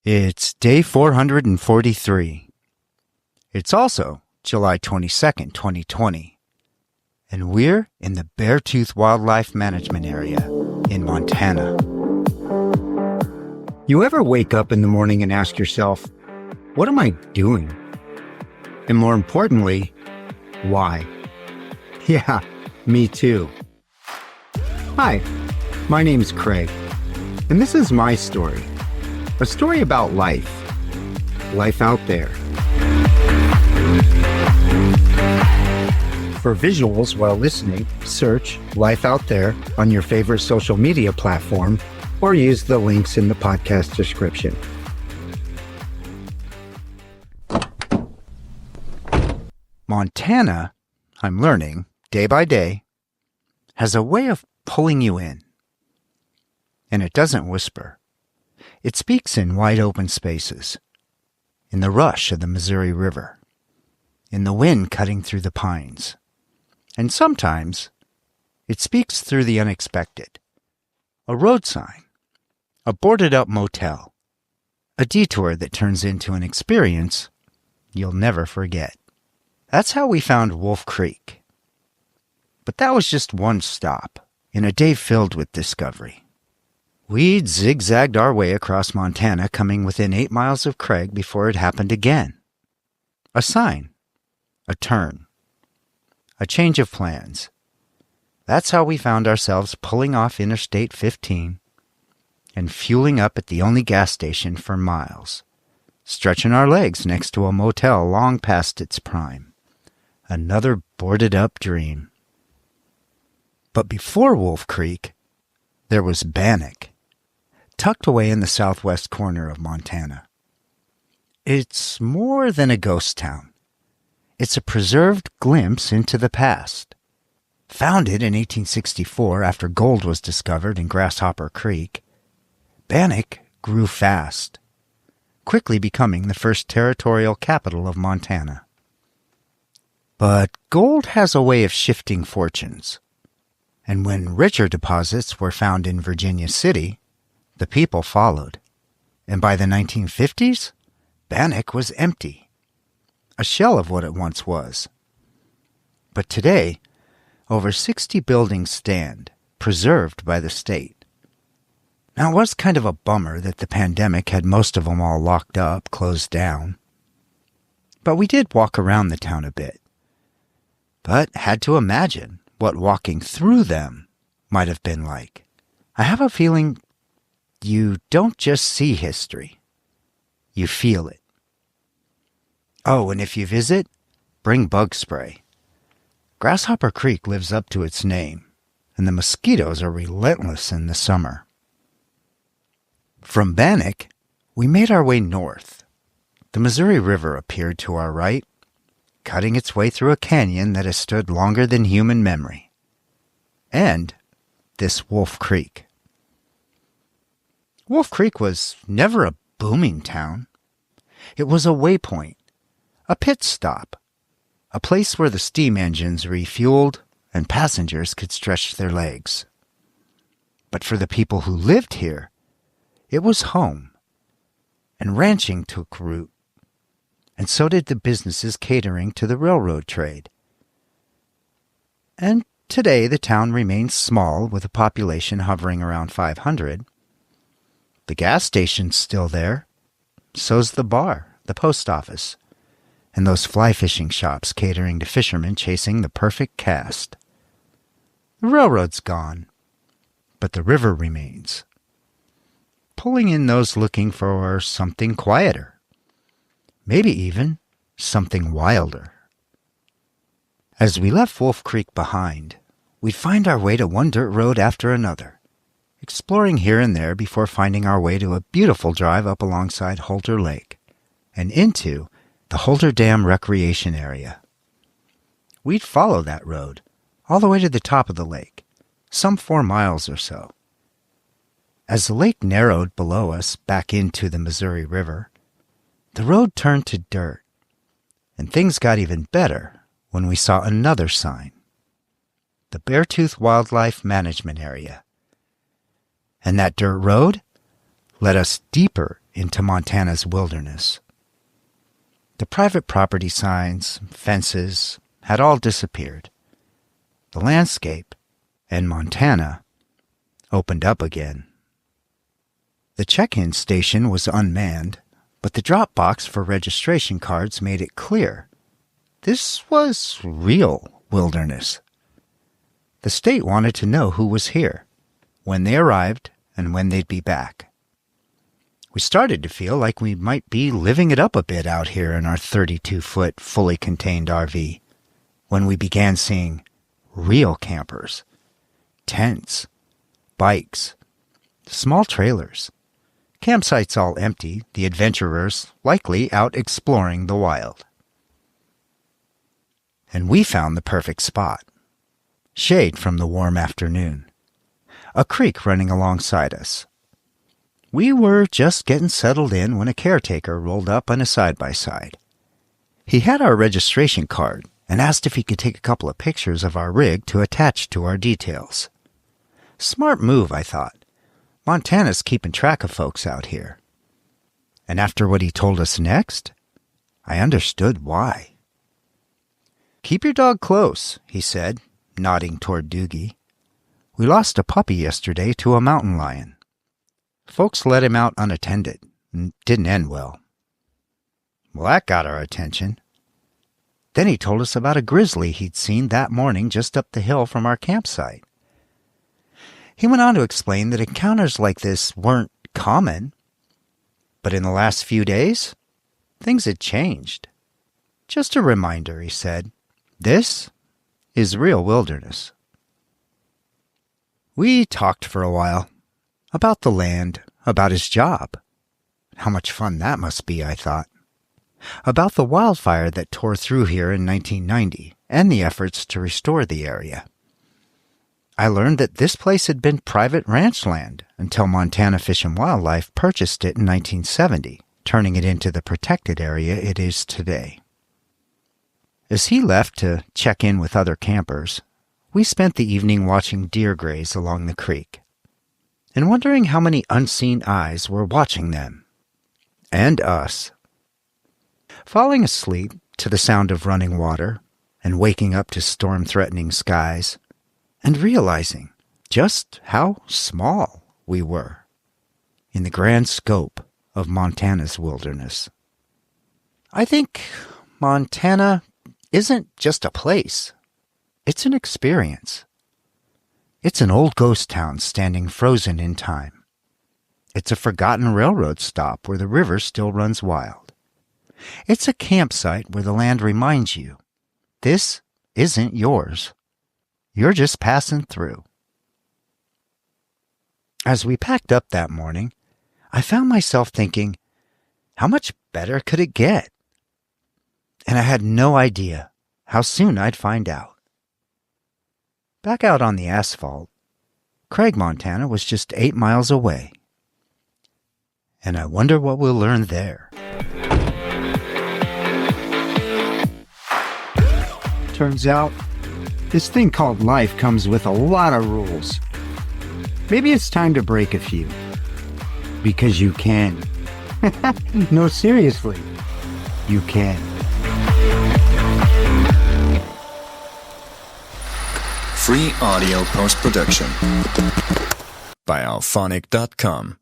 It's day 443. It's also July 22nd, 2020. And we're in the Beartooth Wildlife Management Area in Montana. You ever wake up in the morning and ask yourself, what am I doing? And more importantly, why? Yeah, me too. Hi, my name's Craig, and this is my story. A story about life out there. For visuals while listening, search Life Out There on your favorite social media platform or use the links in the podcast description. Montana, I'm learning, day by day, has a way of pulling you in. And it doesn't whisper. It speaks in wide open spaces, in the rush of the Missouri River, in the wind cutting through the pines, and sometimes it speaks through the unexpected. A road sign, a boarded-up motel, a detour that turns into an experience you'll never forget. That's how we found Wolf Creek. But that was just one stop in a day filled with discovery. We'd zigzagged our way across Montana, coming within 8 miles of Craig before it happened again. A sign, a turn, a change of plans. That's how we found ourselves pulling off Interstate 15 and fueling up at the only gas station for miles, stretching our legs next to a motel long past its prime. Another boarded-up dream. But before Wolf Creek, there was Bannack, tucked away in the southwest corner of Montana. It's more than a ghost town. It's a preserved glimpse into the past. Founded in 1864 after gold was discovered in Grasshopper Creek, Bannack grew fast, quickly becoming the first territorial capital of Montana. But gold has a way of shifting fortunes. And when richer deposits were found in Virginia City, the people followed. And by the 1950s, Bannack was empty, a shell of what it once was. But today, over 60 buildings stand, preserved by the state. Now, it was kind of a bummer that the pandemic had most of them all locked up, closed down. But we did walk around the town a bit, but had to imagine what walking through them might have been like. I have a feeling you don't just see history, you feel it. Oh, and if you visit, bring bug spray. Grasshopper Creek lives up to its name, and the mosquitoes are relentless in the summer. From Bannack, we made our way north. The Missouri River appeared to our right, cutting its way through a canyon that has stood longer than human memory. And this Wolf Creek. Wolf Creek was never a booming town. It was a waypoint, a pit stop, a place where the steam engines refueled and passengers could stretch their legs. But for the people who lived here, it was home, and ranching took root, and so did the businesses catering to the railroad trade. And today the town remains small, with a population hovering around 500. The gas station's still there. So's the bar, the post office, and those fly fishing shops catering to fishermen chasing the perfect cast. The railroad's gone, but the river remains, pulling in those looking for something quieter, maybe even something wilder. As we left Wolf Creek behind, we'd find our way to one dirt road after another, exploring here and there before finding our way to a beautiful drive up alongside Holter Lake and into the Holter Dam Recreation Area. We'd follow that road all the way to the top of the lake, some 4 miles or so. As the lake narrowed below us back into the Missouri River, the road turned to dirt, and things got even better when we saw another sign, the Beartooth Wildlife Management Area. And that dirt road led us deeper into Montana's wilderness. The private property signs, fences, had all disappeared. The landscape, and Montana, opened up again. The check-in station was unmanned, but the drop box for registration cards made it clear. This was real wilderness. The state wanted to know who was here, when they arrived, and when they'd be back. We started to feel like we might be living it up a bit out here in our 32-foot, fully contained RV, when we began seeing real campers, tents, bikes, small trailers, campsites all empty, the adventurers likely out exploring the wild. And we found the perfect spot. Shade from the warm afternoon. A creek running alongside us. We were just getting settled in when a caretaker rolled up on a side-by-side. He had our registration card and asked if he could take a couple of pictures of our rig to attach to our details. Smart move, I thought. Montana's keeping track of folks out here. And after what he told us next, I understood why. "Keep your dog close," he said, nodding toward Dougie. "We lost a puppy yesterday to a mountain lion. Folks let him out unattended, and didn't end well." Well, that got our attention. Then he told us about a grizzly he'd seen that morning just up the hill from our campsite. He went on to explain that encounters like this weren't common, but in the last few days, things had changed. "Just a reminder," he said, "this is real wilderness." We talked for a while, about the land, about his job. How much fun that must be, I thought. About the wildfire that tore through here in 1990, and the efforts to restore the area. I learned that this place had been private ranch land until Montana Fish and Wildlife purchased it in 1970, turning it into the protected area it is today. As he left to check in with other campers, we spent the evening watching deer graze along the creek, and wondering how many unseen eyes were watching them, and us. Falling asleep to the sound of running water, and waking up to storm-threatening skies, and realizing just how small we were in the grand scope of Montana's wilderness. I think Montana isn't just a place. It's an experience. It's an old ghost town standing frozen in time. It's a forgotten railroad stop where the river still runs wild. It's a campsite where the land reminds you, this isn't yours. You're just passing through. As we packed up that morning, I found myself thinking, how much better could it get? And I had no idea how soon I'd find out. Back out on the asphalt, Craig, Montana was just 8 miles away. And I wonder what we'll learn there. Turns out, this thing called life comes with a lot of rules. Maybe it's time to break a few. Because you can. No, seriously. You can. Free audio post-production by alphonic.com.